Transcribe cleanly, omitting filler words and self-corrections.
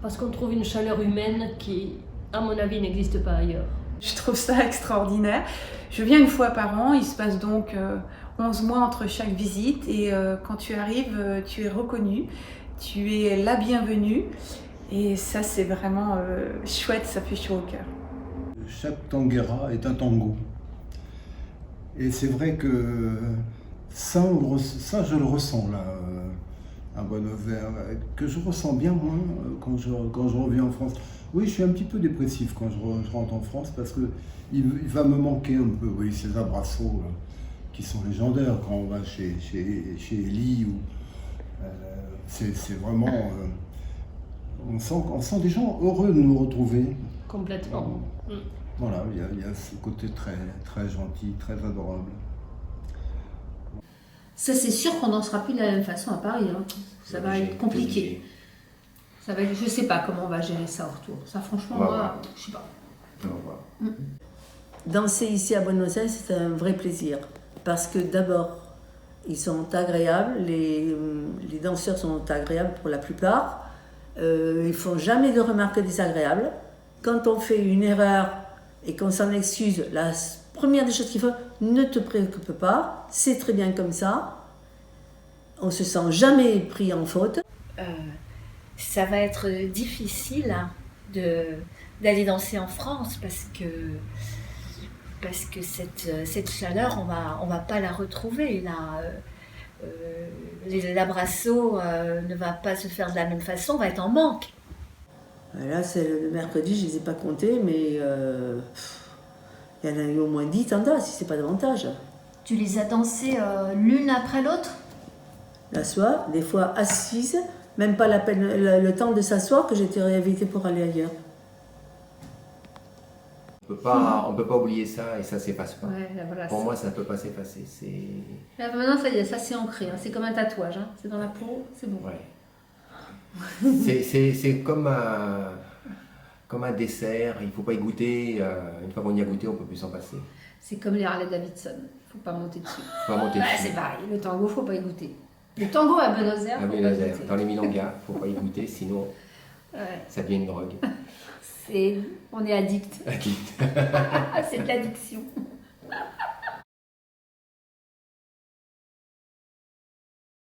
Parce qu'on trouve une chaleur humaine qui, à mon avis, n'existe pas ailleurs. Je trouve ça extraordinaire. Je viens une fois par an, il se passe donc 11 mois entre chaque visite et quand tu arrives, tu es reconnu, tu es la bienvenue et ça c'est vraiment chouette, ça fait chaud au cœur. Chaque tanguera est un tango. Et c'est vrai que ça, je le ressens là, à Bonneauvert, que je ressens bien moins quand je reviens en France. Oui, je suis un petit peu dépressif quand je rentre en France parce que il va me manquer un peu, oui, ces abrassos qui sont légendaires quand on va chez Elie. C'est vraiment... on sent des gens heureux de nous retrouver. Complètement. Voilà, il y a ce côté très, très gentil, très adorable. Ça, c'est sûr qu'on n'en sera plus de la même façon à Paris. Hein. Ça va être compliqué. Ça va être, je ne sais pas comment on va gérer ça au retour. Ça, franchement, moi, je ne sais pas. Danser ici à Buenos Aires, c'est un vrai plaisir. Parce que d'abord, ils sont agréables, les danseurs sont agréables pour la plupart. Ils ne font jamais de remarques désagréables. Quand on fait une erreur et qu'on s'en excuse, la première des choses qu'il faut, ne te préoccupe pas, c'est très bien comme ça. On ne se sent jamais pris en faute. Ça va être difficile d'aller danser en France parce que cette chaleur, on va pas la retrouver. L'abrasso ne va pas se faire de la même façon, on va être en manque. Là, c'est le mercredi, je ne les ai pas comptés, mais il y en a eu au moins 10 tandas, si ce n'est pas davantage. Tu les as dansées l'une après l'autre? La soie, des fois assise, même pas la peine, le temps de s'asseoir que j'étais réinvitée pour aller ailleurs. On peut pas oublier ça et ça s'efface pas. Ouais, voilà, pour moi, ça ne peut pas s'effacer. Là, maintenant, ça y est, ça c'est ancré. Hein. C'est comme un tatouage. Hein. C'est dans la peau, c'est bon. Ouais. C'est comme un dessert. Il ne faut pas y goûter. Une fois qu'on y a goûté, on ne peut plus s'en passer. C'est comme les Harley Davidson. Il ne faut pas monter dessus. Faut pas monter dessus. C'est pareil. Le tango, il ne faut pas y goûter. Le tango à Buenos Aires, dans les milongas, il ne faut pas y goûter, sinon ça devient une drogue. On est addict. Addict. C'est de l'addiction.